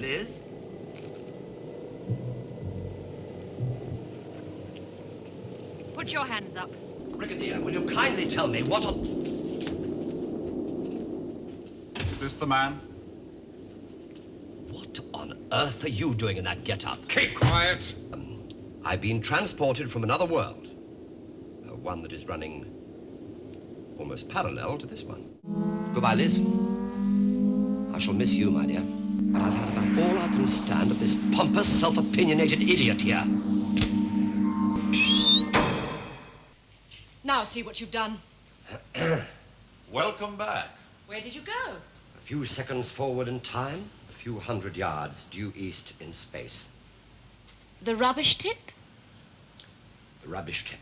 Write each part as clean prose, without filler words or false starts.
please. Put your hands up. Brigadier, will you kindly tell me what on... Is this the man? What on earth are you doing in that get-up? Keep quiet! I've been transported from another world. One that is running almost parallel to this one. Goodbye, Liz. I shall miss you, my dear. But I've had about all I can stand of this pompous, self-opinionated idiot here. Now see what you've done. Welcome back. Where did you go? A few seconds forward in time, a few hundred yards due east in space. The rubbish tip? The rubbish tip.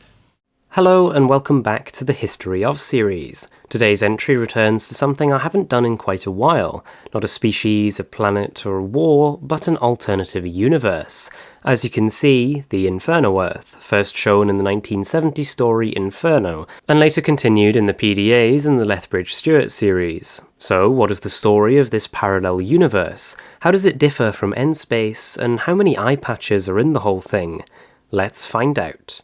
Hello and welcome back to the History of series. Today's entry returns to something I haven't done in quite a while. Not a species, a planet or a war, but an alternative universe. As you can see, the Inferno Earth, first shown in the 1970 story Inferno, and later continued in the PDAs and the Lethbridge-Stewart series. So, what is the story of this parallel universe? How does it differ from N-Space, and how many eye patches are in the whole thing? Let's find out.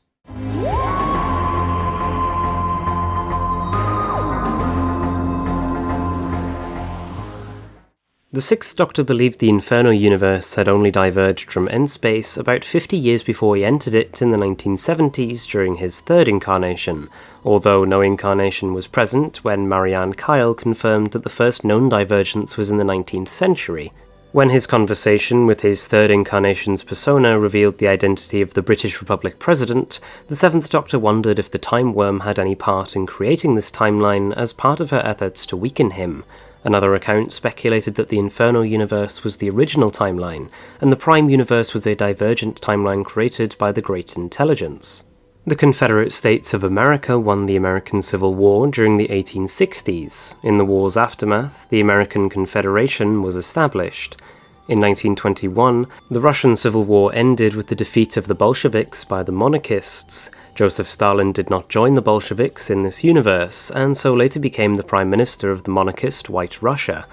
The Sixth Doctor believed the Inferno Universe had only diverged from N-Space about 50 years before he entered it in the 1970s during his third incarnation, although no incarnation was present when Marianne Kyle confirmed that the first known divergence was in the 19th century. When his conversation with his third incarnation's persona revealed the identity of the British Republic President, the Seventh Doctor wondered if the Timewyrm had any part in creating this timeline as part of her efforts to weaken him. Another account speculated that the Inferno Universe was the original timeline, and the Prime Universe was a divergent timeline created by the Great Intelligence. The Confederate States of America won the American Civil War during the 1860s. In the war's aftermath, the American Confederation was established. In 1921, the Russian Civil War ended with the defeat of the Bolsheviks by the monarchists. Joseph Stalin did not join the Bolsheviks in this universe, and so later became the Prime Minister of the monarchist White Russia.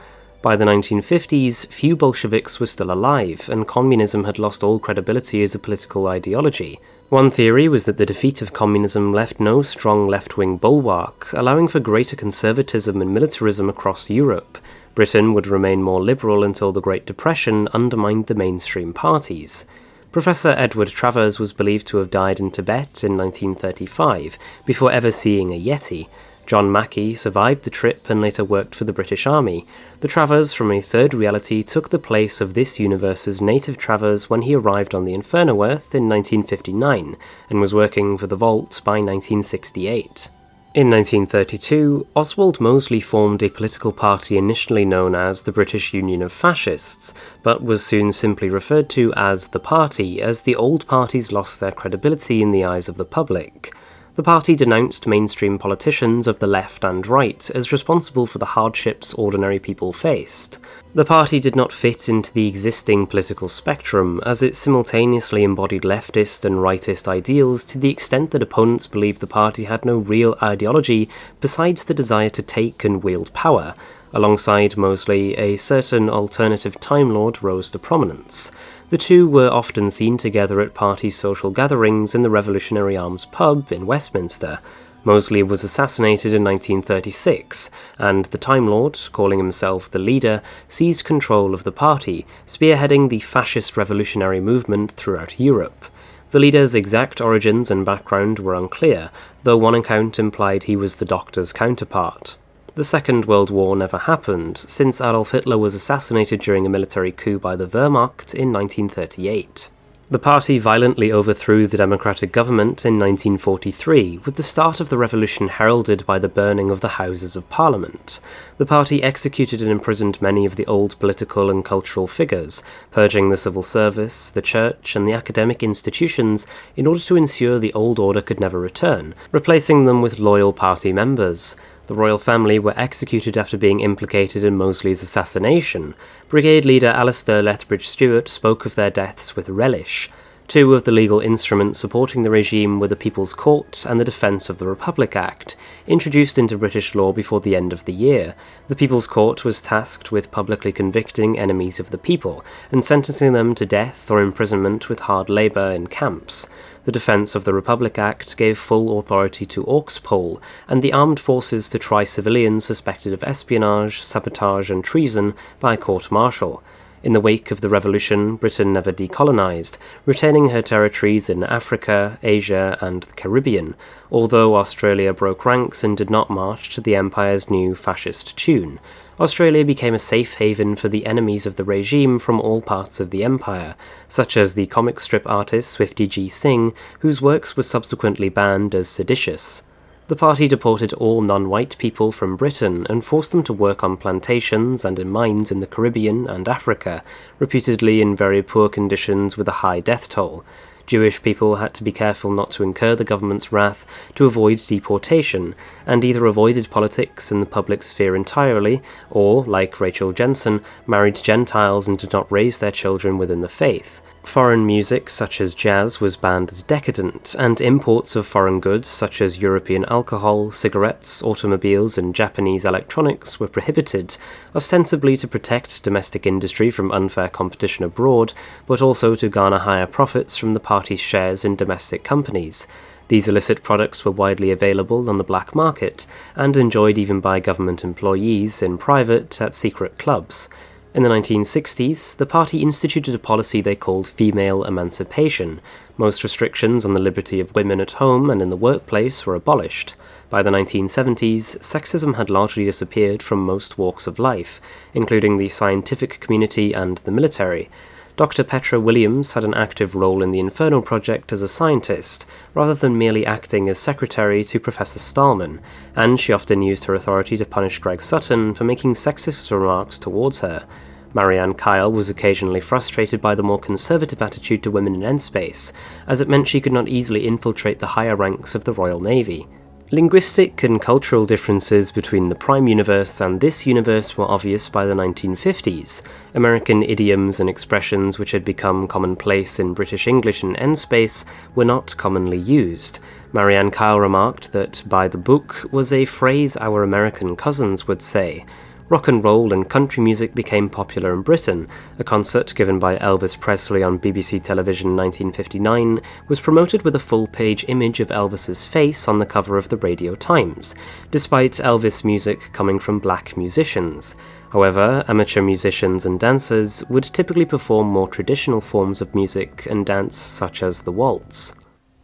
By the 1950s, few Bolsheviks were still alive, and communism had lost all credibility as a political ideology. One theory was that the defeat of communism left no strong left-wing bulwark, allowing for greater conservatism and militarism across Europe. Britain would remain more liberal until the Great Depression undermined the mainstream parties. Professor Edward Travers was believed to have died in Tibet in 1935, before ever seeing a Yeti. John Mackey survived the trip and later worked for the British Army. The Travers from a third reality took the place of this universe's native Travers when he arrived on the Inferno Earth in 1959, and was working for the Vault by 1968. In 1932, Oswald Mosley formed a political party initially known as the British Union of Fascists, but was soon simply referred to as the Party, as the old parties lost their credibility in the eyes of the public. The party denounced mainstream politicians of the left and right as responsible for the hardships ordinary people faced. The party did not fit into the existing political spectrum, as it simultaneously embodied leftist and rightist ideals to the extent that opponents believed the party had no real ideology besides the desire to take and wield power. Alongside Mosley, a certain alternative Time Lord rose to prominence. The two were often seen together at party social gatherings in the Revolutionary Arms pub in Westminster. Mosley was assassinated in 1936, and the Time Lord, calling himself the leader, seized control of the party, spearheading the fascist revolutionary movement throughout Europe. The leader's exact origins and background were unclear, though one account implied he was the Doctor's counterpart. The Second World War never happened, since Adolf Hitler was assassinated during a military coup by the Wehrmacht in 1938. The party violently overthrew the democratic government in 1943, with the start of the revolution heralded by the burning of the Houses of Parliament. The party executed and imprisoned many of the old political and cultural figures, purging the civil service, the church, and the academic institutions in order to ensure the old order could never return, replacing them with loyal party members. The royal family were executed after being implicated in Mosley's assassination. Brigade leader Alastair Lethbridge-Stewart spoke of their deaths with relish. Two of the legal instruments supporting the regime were the People's Court and the Defence of the Republic Act, introduced into British law before the end of the year. The People's Court was tasked with publicly convicting enemies of the people and sentencing them to death or imprisonment with hard labour in camps. The Defence of the Republic Act gave full authority to Auxpol and the armed forces to try civilians suspected of espionage, sabotage and treason by court-martial. In the wake of the revolution, Britain never decolonised, retaining her territories in Africa, Asia and the Caribbean, although Australia broke ranks and did not march to the Empire's new fascist tune. Australia became a safe haven for the enemies of the regime from all parts of the Empire, such as the comic strip artist Swifty G. Singh, whose works were subsequently banned as seditious. The party deported all non-white people from Britain and forced them to work on plantations and in mines in the Caribbean and Africa, reputedly in very poor conditions with a high death toll. Jewish people had to be careful not to incur the government's wrath to avoid deportation, and either avoided politics in the public sphere entirely, or, like Rachel Jensen, married Gentiles and did not raise their children within the faith. Foreign music, such as jazz, was banned as decadent, and imports of foreign goods, such as European alcohol, cigarettes, automobiles, and Japanese electronics, were prohibited, ostensibly to protect domestic industry from unfair competition abroad, but also to garner higher profits from the party's shares in domestic companies. These illicit products were widely available on the black market, and enjoyed even by government employees in private at secret clubs. In the 1960s, the party instituted a policy they called female emancipation. Most restrictions on the liberty of women at home and in the workplace were abolished. By the 1970s, sexism had largely disappeared from most walks of life, including the scientific community and the military. Dr. Petra Williams had an active role in the Inferno project as a scientist, rather than merely acting as secretary to Professor Stallman, and she often used her authority to punish Greg Sutton for making sexist remarks towards her. Marianne Kyle was occasionally frustrated by the more conservative attitude to women in N-Space, as it meant she could not easily infiltrate the higher ranks of the Royal Navy. Linguistic and cultural differences between the Prime Universe and this universe were obvious by the 1950s. American idioms and expressions which had become commonplace in British English and N-Space were not commonly used. Marianne Kyle remarked that "by the book" was a phrase our American cousins would say. Rock and roll and country music became popular in Britain. A concert given by Elvis Presley on BBC television in 1959 was promoted with a full-page image of Elvis's face on the cover of the Radio Times, despite Elvis music coming from black musicians. However, amateur musicians and dancers would typically perform more traditional forms of music and dance such as the waltz.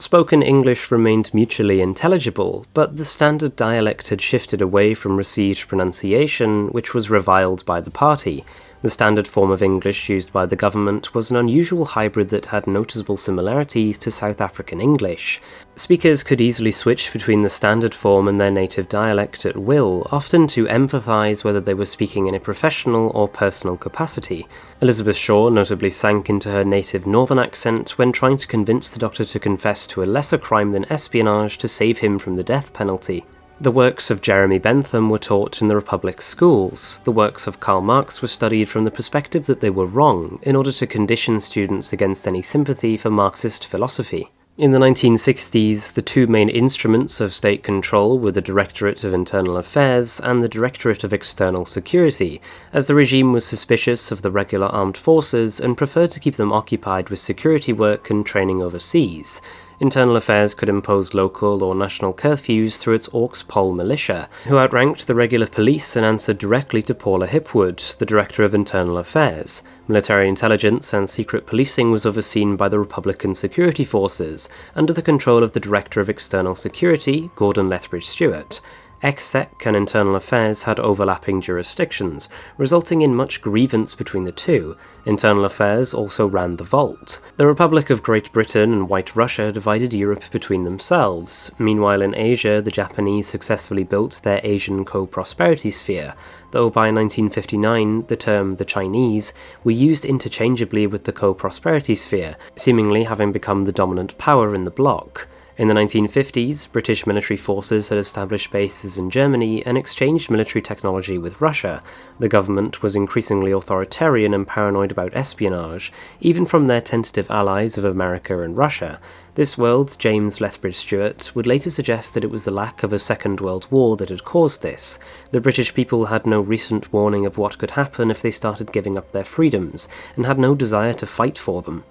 Spoken English remained mutually intelligible, but the standard dialect had shifted away from received pronunciation, which was reviled by the party. The standard form of English used by the government was an unusual hybrid that had noticeable similarities to South African English. Speakers could easily switch between the standard form and their native dialect at will, often to empathise whether they were speaking in a professional or personal capacity. Elizabeth Shaw notably sank into her native northern accent when trying to convince the Doctor to confess to a lesser crime than espionage to save him from the death penalty. The works of Jeremy Bentham were taught in the Republic schools. The works of Karl Marx were studied from the perspective that they were wrong, in order to condition students against any sympathy for Marxist philosophy. In the 1960s, the two main instruments of state control were the Directorate of Internal Affairs and the Directorate of External Security, as the regime was suspicious of the regular armed forces and preferred to keep them occupied with security work and training overseas. Internal Affairs could impose local or national curfews through its Auxpol militia, who outranked the regular police and answered directly to Paula Hipwood, the Director of Internal Affairs. Military intelligence and secret policing was overseen by the Republican Security Forces, under the control of the Director of External Security, Gordon Lethbridge Stewart. Exec and Internal Affairs had overlapping jurisdictions, resulting in much grievance between the two. Internal Affairs also ran the Vault. The Republic of Great Britain and White Russia divided Europe between themselves. Meanwhile, in Asia, the Japanese successfully built their Asian co-prosperity sphere, though by 1959 the term the Chinese were used interchangeably with the co-prosperity sphere, seemingly having become the dominant power in the bloc. In the 1950s, British military forces had established bases in Germany and exchanged military technology with Russia. The government was increasingly authoritarian and paranoid about espionage, even from their tentative allies of America and Russia. This world's James Lethbridge Stewart would later suggest that it was the lack of a Second World War that had caused this. The British people had no recent warning of what could happen if they started giving up their freedoms, and had no desire to fight for them.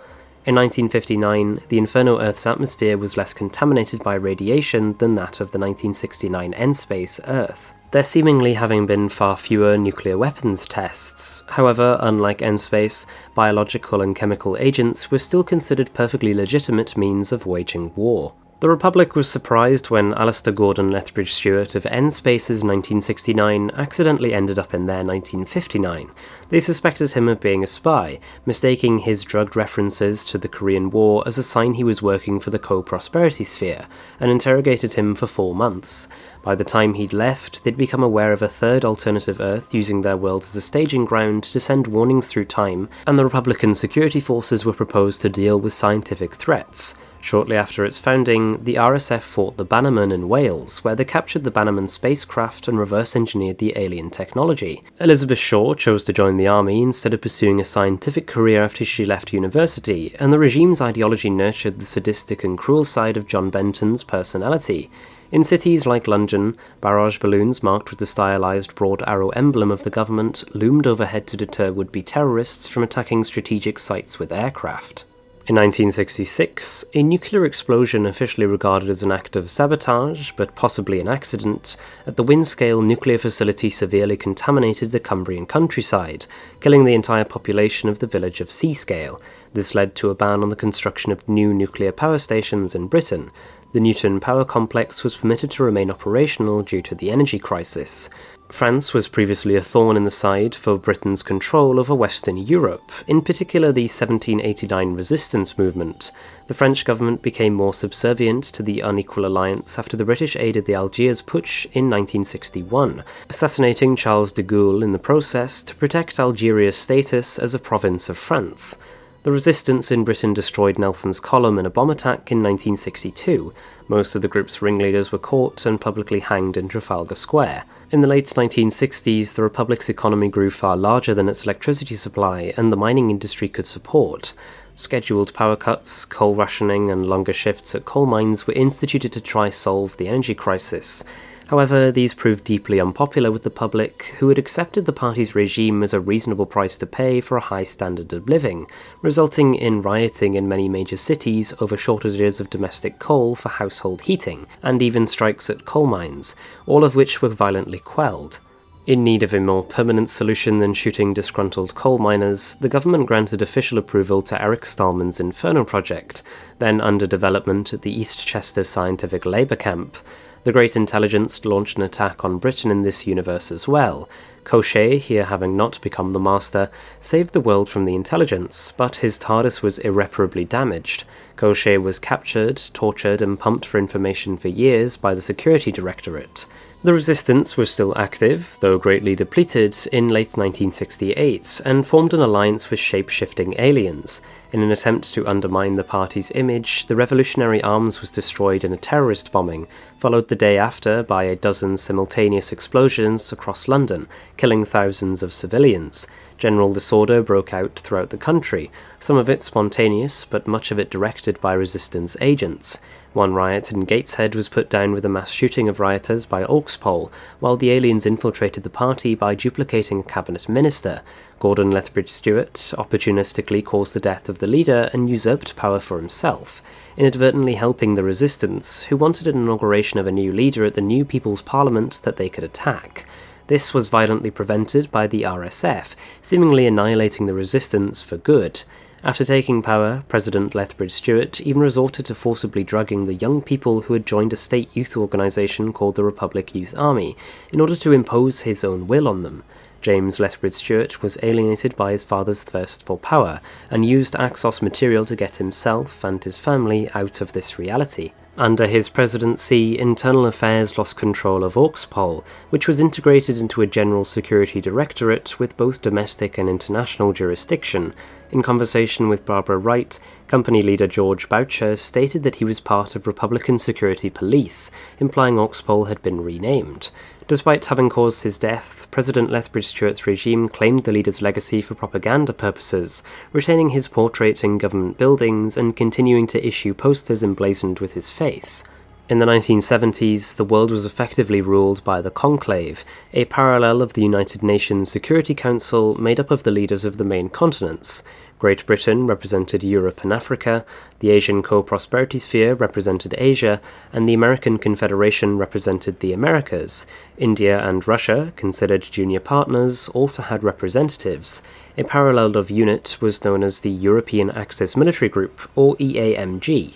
In 1959, the Inferno Earth's atmosphere was less contaminated by radiation than that of the 1969 N-Space Earth, there seemingly having been far fewer nuclear weapons tests. However, unlike N-Space, biological and chemical agents were still considered perfectly legitimate means of waging war. The Republic was surprised when Alastair Gordon Lethbridge Stewart of N-Space's 1969 accidentally ended up in their 1959. They suspected him of being a spy, mistaking his drugged references to the Korean War as a sign he was working for the Co-Prosperity Sphere, and interrogated him for 4 months. By the time he'd left, they'd become aware of a third alternative Earth using their world as a staging ground to send warnings through time, and the Republican security forces were proposed to deal with scientific threats. Shortly after its founding, the RSF fought the Bannerman in Wales, where they captured the Bannerman spacecraft and reverse-engineered the alien technology. Elizabeth Shaw chose to join the army instead of pursuing a scientific career after she left university, and the regime's ideology nurtured the sadistic and cruel side of John Benton's personality. In cities like London, barrage balloons marked with the stylized broad arrow emblem of the government loomed overhead to deter would-be terrorists from attacking strategic sites with aircraft. In 1966, a nuclear explosion officially regarded as an act of sabotage, but possibly an accident, at the Windscale nuclear facility severely contaminated the Cumbrian countryside, killing the entire population of the village of Seascale. This led to a ban on the construction of new nuclear power stations in Britain. The Newton Power Complex was permitted to remain operational due to the energy crisis. France was previously a thorn in the side for Britain's control over Western Europe, in particular the 1789 resistance movement. The French government became more subservient to the unequal alliance after the British aided the Algiers Putsch in 1961, assassinating Charles de Gaulle in the process to protect Algeria's status as a province of France. The resistance in Britain destroyed Nelson's column in a bomb attack in 1962. Most of the group's ringleaders were caught and publicly hanged in Trafalgar Square. In the late 1960s, the Republic's economy grew far larger than its electricity supply and the mining industry could support. Scheduled power cuts, coal rationing, and longer shifts at coal mines were instituted to try solve the energy crisis. However, these proved deeply unpopular with the public, who had accepted the party's regime as a reasonable price to pay for a high standard of living, resulting in rioting in many major cities over shortages of domestic coal for household heating, and even strikes at coal mines, all of which were violently quelled. In need of a more permanent solution than shooting disgruntled coal miners, the government granted official approval to Eric Stallman's Inferno project, then under development at the East Chester Scientific Labour Camp. The Great Intelligence launched an attack on Britain in this universe as well. Koschei, here having not become the Master, saved the world from the Intelligence, but his TARDIS was irreparably damaged. Koschei was captured, tortured, and pumped for information for years by the Security Directorate. The Resistance was still active, though greatly depleted, in late 1968, and formed an alliance with shape-shifting aliens. In an attempt to undermine the party's image, the Revolutionary Arms was destroyed in a terrorist bombing, followed the day after by a dozen simultaneous explosions across London, killing thousands of civilians. General disorder broke out throughout the country, some of it spontaneous, but much of it directed by resistance agents. One riot in Gateshead was put down with a mass shooting of rioters by Oakspole, while the aliens infiltrated the party by duplicating a cabinet minister. Gordon Lethbridge Stewart opportunistically caused the death of the leader and usurped power for himself, inadvertently helping the resistance, who wanted an inauguration of a new leader at the new People's Parliament that they could attack. This was violently prevented by the RSF, seemingly annihilating the resistance for good. After taking power, President Lethbridge Stewart even resorted to forcibly drugging the young people who had joined a state youth organisation called the Republic Youth Army, in order to impose his own will on them. James Lethbridge Stewart was alienated by his father's thirst for power, and used Axos material to get himself and his family out of this reality. Under his presidency, Internal Affairs lost control of Auxpol, which was integrated into a General Security Directorate with both domestic and international jurisdiction. In conversation with Barbara Wright, company leader George Boucher stated that he was part of Republican Security Police, implying Auxpol had been renamed. Despite having caused his death, President Lethbridge Stewart's regime claimed the leader's legacy for propaganda purposes, retaining his portrait in government buildings and continuing to issue posters emblazoned with his face. In the 1970s, the world was effectively ruled by the Conclave, a parallel of the United Nations Security Council made up of the leaders of the main continents. Great Britain represented Europe and Africa, the Asian Co-Prosperity Sphere represented Asia, and the American Confederation represented the Americas. India and Russia, considered junior partners, also had representatives. A parallel of unit was known as the European Axis Military Group, or EAMG.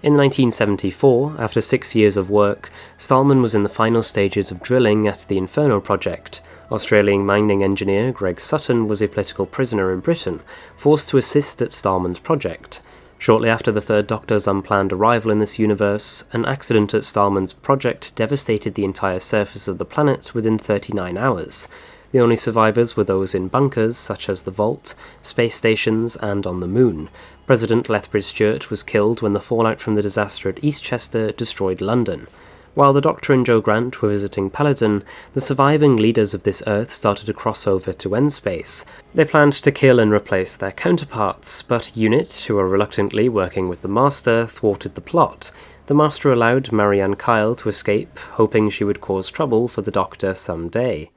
In 1974, after 6 years of work, Stallman was in the final stages of drilling at the Inferno project. Australian mining engineer Greg Sutton was a political prisoner in Britain, forced to assist at Stallman's project. Shortly after the Third Doctor's unplanned arrival in this universe, an accident at Stallman's project devastated the entire surface of the planet within 39 hours. The only survivors were those in bunkers, such as the Vault, space stations, and on the Moon. President Lethbridge Stewart was killed when the fallout from the disaster at Eastchester destroyed London. While the Doctor and Jo Grant were visiting Peloton, the surviving leaders of this Earth started to cross over to N-Space. They planned to kill and replace their counterparts, but UNIT, who were reluctantly working with the Master, thwarted the plot. The Master allowed Marianne Kyle to escape, hoping she would cause trouble for the Doctor someday.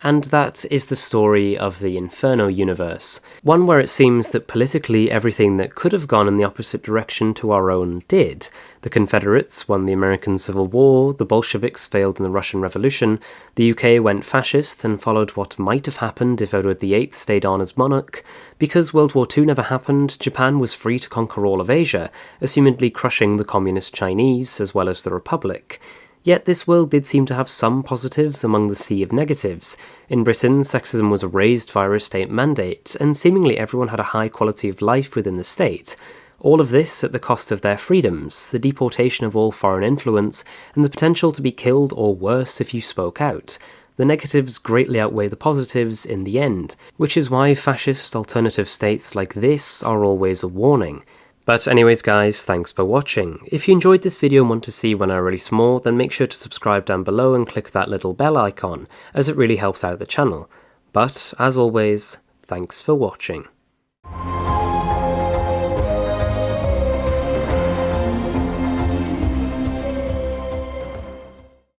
And that is the story of the Inferno Universe, one where it seems that politically everything that could have gone in the opposite direction to our own did. The Confederates won the American Civil War, the Bolsheviks failed in the Russian Revolution, the UK went fascist and followed what might have happened if Edward VIII stayed on as monarch. Because World War II never happened, Japan was free to conquer all of Asia, assumedly crushing the communist Chinese as well as the Republic. Yet this world did seem to have some positives among the sea of negatives. In Britain, sexism was erased via a state mandate, and seemingly everyone had a high quality of life within the state. All of this at the cost of their freedoms, the deportation of all foreign influence, and the potential to be killed or worse if you spoke out. The negatives greatly outweigh the positives in the end, which is why fascist alternative states like this are always a warning. But anyways guys, thanks for watching. If you enjoyed this video and want to see when I release more, then make sure to subscribe down below and click that little bell icon, as it really helps out the channel. But, as always, thanks for watching.